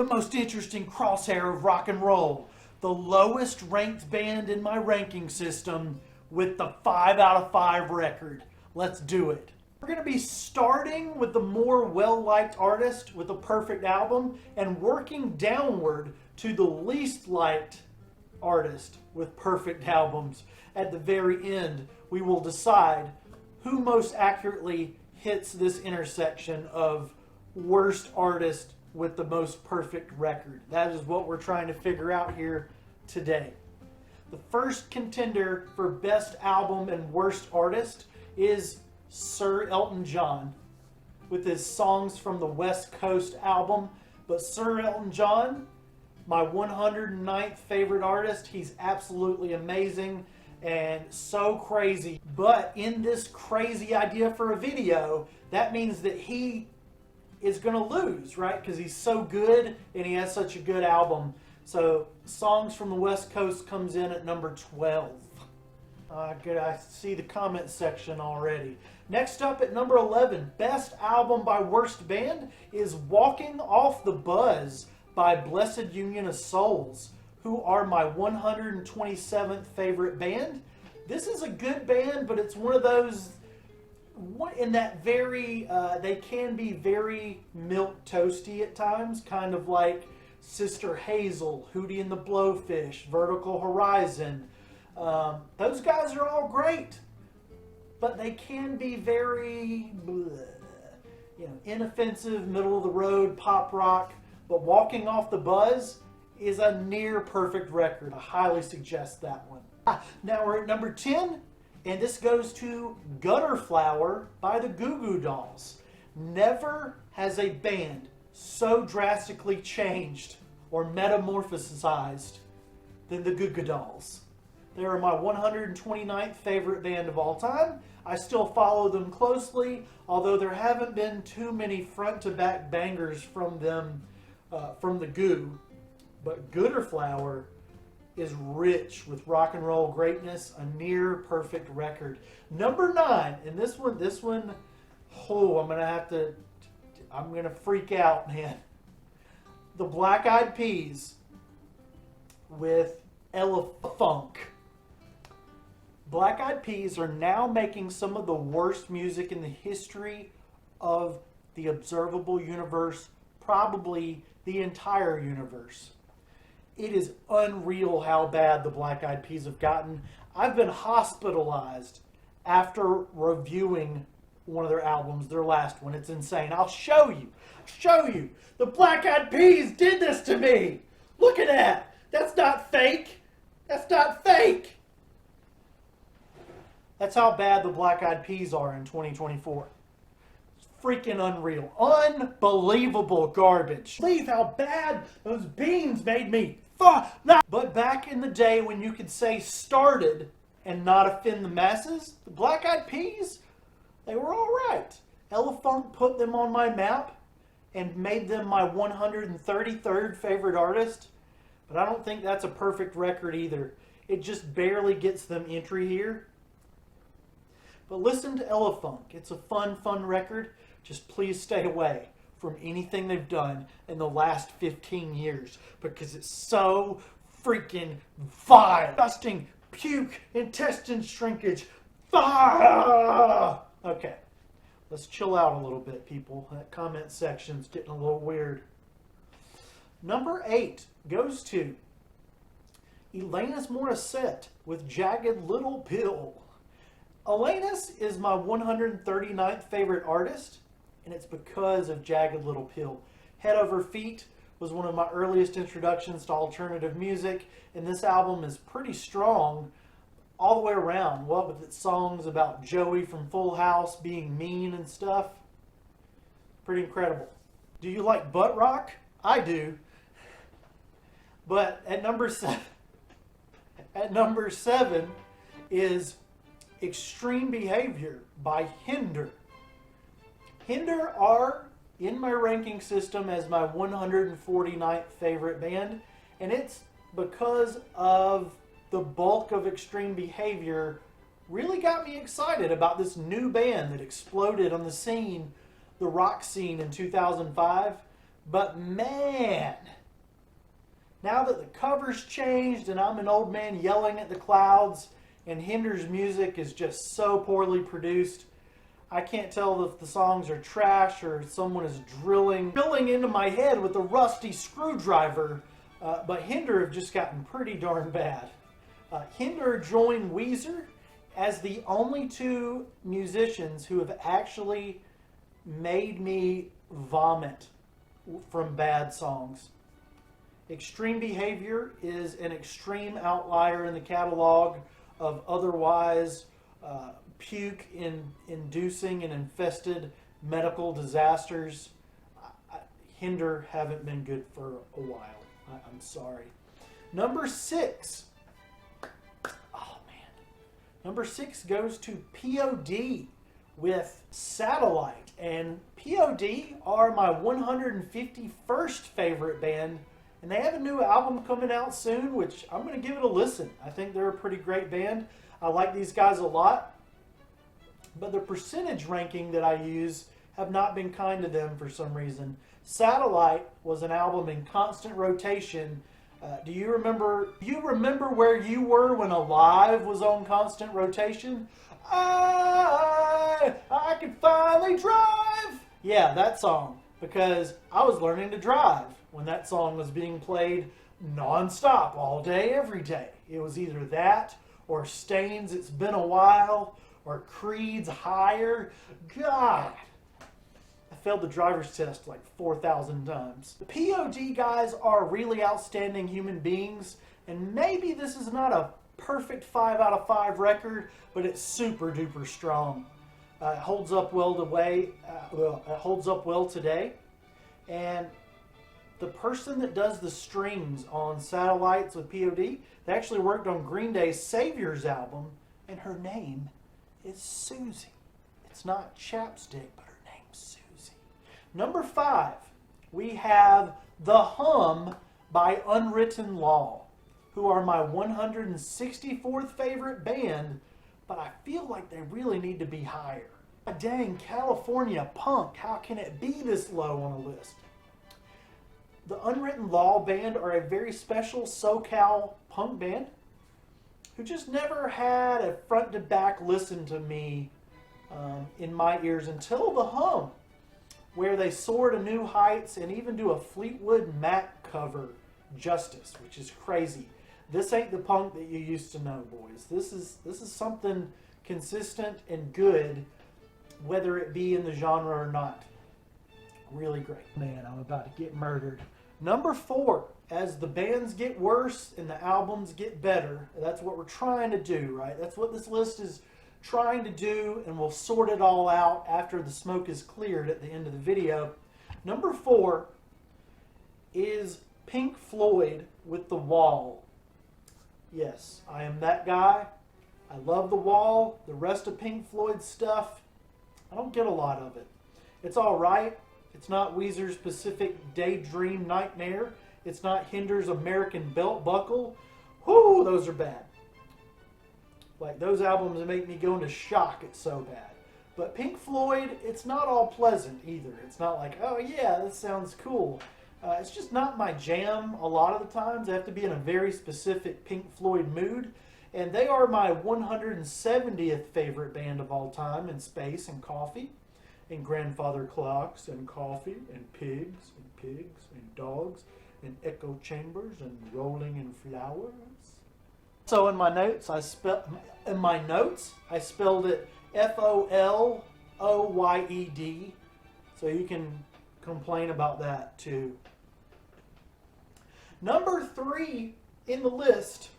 The most interesting crosshair of rock and roll. The lowest ranked band in my ranking system with the 5 out of 5 record. Let's do it. We're going to be starting with the more well-liked artist with a perfect album and working downward to the least liked artist with perfect albums. At the very end, we will decide who most accurately hits this intersection of worst artist with the most perfect record. That is what we're trying to figure out here today. The first contender for best album and worst artist is Sir Elton John with his Songs from the West Coast album. But Sir Elton John, my 109th favorite artist, he's absolutely amazing and so crazy. But in this crazy idea for a video, that means that he is going to lose, right? Because he's so good and he has such a good album. So Songs from the West Coast comes in at number 12. I see the comment section already. Next up at number 11, best album by worst band is Walking Off the Buzz by Blessed Union of Souls, who are my 127th favorite band. This is a good band, but it's one of those in that very, they can be very milk toasty at times, kind of like Sister Hazel, Hootie and the Blowfish, Vertical Horizon. Those guys are all great, but they can be very, inoffensive, middle of the road pop rock. But Walking Off the Buzz is a near perfect record. I highly suggest that one. Now we're at number 10. And this goes to Gutter Flower by the Goo Goo Dolls. Never has a band so drastically changed or metamorphosized than the Goo Goo Dolls. They are my 129th favorite band of all time. I still follow them closely, although there haven't been too many front-to-back bangers from them, from the Goo. But Gutter Flower is rich with rock and roll greatness, a near perfect record. Number 9, and this one, I'm gonna freak out, man. The Black Eyed Peas with Elephunk. Black Eyed Peas are now making some of the worst music in the history of the observable universe, probably the entire universe. It is unreal how bad the Black Eyed Peas have gotten. I've been hospitalized after reviewing one of their albums, their last one. It's insane. I'll show you. The Black Eyed Peas did this to me. Look at that. That's not fake. That's how bad the Black Eyed Peas are in 2024. It's freaking unreal. Unbelievable garbage. Believe how bad those beans made me. But back in the day when you could say started and not offend the masses, the Black Eyed Peas, they were all right. Elephunk put them on my map and made them my 133rd favorite artist. But I don't think that's a perfect record either. It just barely gets them entry here. But listen to Elephunk. It's a fun record. Just please stay away from anything they've done in the last 15 years because it's so freaking vile. Disgusting, puke, intestine shrinkage. Okay, let's chill out a little bit, people. That comment section's getting a little weird. Number 8 goes to Alanis Morissette with Jagged Little Pill. Alanis is my 139th favorite artist, and it's because of Jagged Little Pill. Head Over Feet was one of my earliest introductions to alternative music, and this album is pretty strong all the way around. What with its songs about Joey from Full House being mean and stuff. Pretty incredible. Do you like butt rock? I do. But at number 7 is Extreme Behavior by Hinder. Hinder are in my ranking system as my 149th favorite band, and it's because of the bulk of Extreme Behavior really got me excited about this new band that exploded on the scene, the rock scene in 2005. But man, now that the cover's changed and I'm an old man yelling at the clouds and Hinder's music is just so poorly produced, I can't tell if the songs are trash or someone is drilling into my head with a rusty screwdriver, but Hinder have just gotten pretty darn bad. Hinder joined Weezer as the only two musicians who have actually made me vomit from bad songs. Extreme Behavior is an extreme outlier in the catalog of otherwise puke-inducing and infested medical disasters. Hinder haven't been good for a while. I'm sorry. Number 6. Oh, man. Number 6 goes to POD with Satellite. And POD are my 151st favorite band. And they have a new album coming out soon, which I'm going to give it a listen. I think they're a pretty great band. I like these guys a lot. But the percentage ranking that I use have not been kind to them for some reason. Satellite was an album in constant rotation. Do you remember where you were when Alive was on constant rotation? I can finally drive. Yeah, that song. Because I was learning to drive when that song was being played non-stop all day, every day. It was either that or Stain's It's Been a While or Creed's Higher. God, I failed the driver's test like 4,000 times. The POD guys are really outstanding human beings, and maybe this is not a perfect 5 out of 5 record, but it's super duper strong. It holds up well today. And the person that does the strings on Satellites with POD, they actually worked on Green Day's Saviors album, and her name is Susie. It's not Chapstick, but her name's Susie. Number 5, we have The Hum by Unwritten Law, who are my 164th favorite band, but I feel like they really need to be higher. Dang, California punk, how can it be this low on a list? The Unwritten Law band are a very special SoCal punk band who just never had a front to back listen to me in my ears until The Hum, where they soar to new heights and even do a Fleetwood Mac cover justice, which is crazy. This ain't the punk that you used to know, boys. This is something consistent and good, whether it be in the genre or not. Really great. Man, I'm about to get murdered. Number 4, as the bands get worse and the albums get better, that's what we're trying to do, right? That's what this list is trying to do, and we'll sort it all out after the smoke is cleared at the end of the video. Number 4 is Pink Floyd with The Wall. Yes, I am that guy. I love The Wall. The rest of Pink Floyd's stuff, I don't get a lot of it. It's all right. It's not Weezer's Pacific Daydream Nightmare. It's not Hinder's American Belt Buckle. Whoo, those are bad. Like, those albums make me go into shock. It's so bad. But Pink Floyd, it's not all pleasant either. It's not like, oh yeah, this sounds cool. It's just not my jam a lot of the times. I have to be in a very specific Pink Floyd mood. And they are my 170th favorite band of all time in space and coffee, and grandfather clocks and coffee and pigs and dogs and echo chambers and rolling in flowers. So in my notes, I spelled it F-O-L-O-Y-E-D. So you can complain about that too. Number 3 in the list.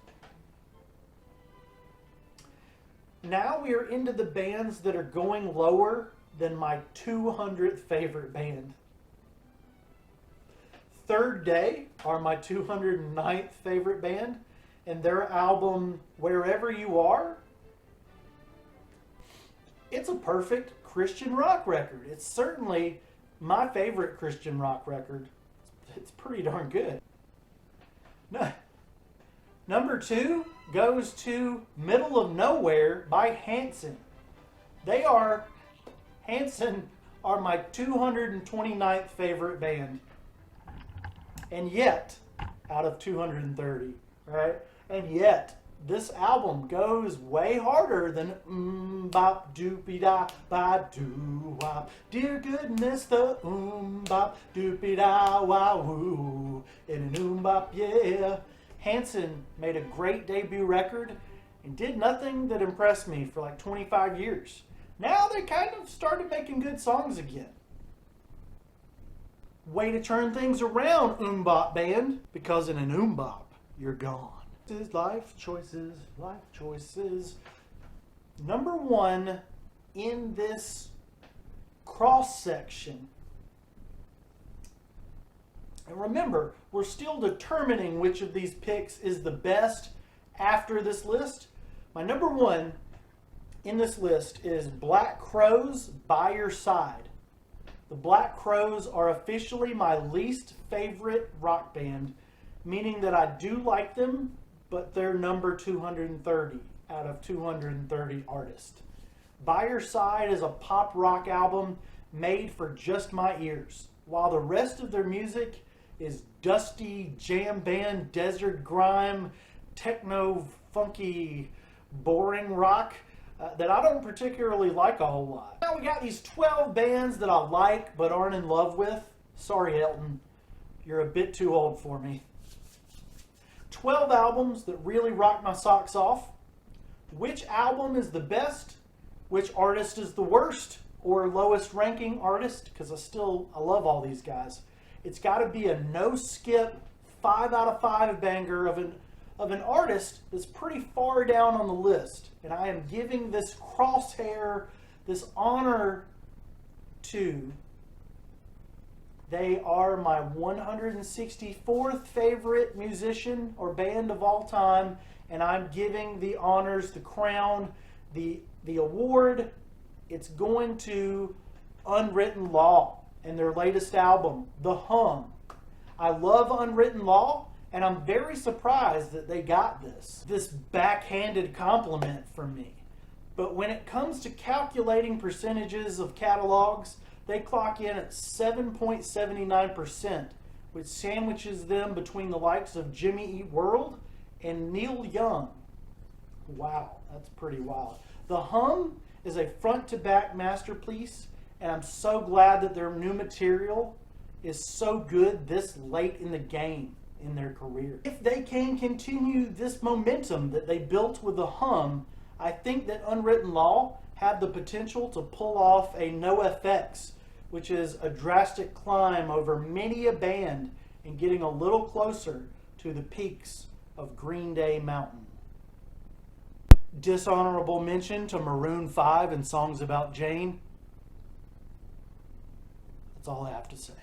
Now we are into the bands that are going lower than my 200th favorite band. Third Day are my 209th favorite band, and their album Wherever You Are, it's a perfect Christian rock record. It's certainly my favorite Christian rock record. It's pretty darn good. Number 2 goes to Middle of Nowhere by Hanson. Hanson are my 229th favorite band. And yet, out of 230, right? And yet, this album goes way harder than bop doopy da ba doo wop. Dear goodness, the bop doopy da wa woo. In an bop, yeah. Hanson made a great debut record and did nothing that impressed me for like 25 years. Now they kind of started making good songs again. Way to turn things around, Bop Band, because in an bop, you're gone. Life choices, life choices. Number one in this cross section. And remember, we're still determining which of these picks is the best after this list. My number one in this list is Black Crowes, By Your Side. The Black Crowes are officially my least favorite rock band, meaning that I do like them, but they're number 230 out of 230 artists. By Your Side is a pop rock album made for just my ears, while the rest of their music is dusty jam band, desert grime, techno, funky, boring rock that I don't particularly like a whole lot. Now we got these 12 bands that I like but aren't in love with. Sorry, Elton, you're a bit too old for me. 12 albums that really rock my socks off. Which album is the best? Which artist is the worst or lowest ranking artist? Because I love all these guys. It's got to be a no-skip 5 out of 5 banger of an artist that's pretty far down on the list. And I am giving this crosshair, this honor to. They are my 164th favorite musician or band of all time, and I'm giving the honors, the crown, the award. It's going to Unwritten Law and their latest album, The Hum. I love Unwritten Law, and I'm very surprised that they got this backhanded compliment from me. But when it comes to calculating percentages of catalogs, they clock in at 7.79%, which sandwiches them between the likes of Jimmy Eat World and Neil Young. Wow, that's pretty wild. The Hum is a front-to-back masterpiece, and I'm so glad that their new material is so good this late in the game in their career. If they can continue this momentum that they built with The Hum, I think that Unwritten Law have the potential to pull off a NoFX, which is a drastic climb over many a band and getting a little closer to the peaks of Green Day Mountain. Dishonorable mention to Maroon 5 and Songs About Jane. That's all I have to say.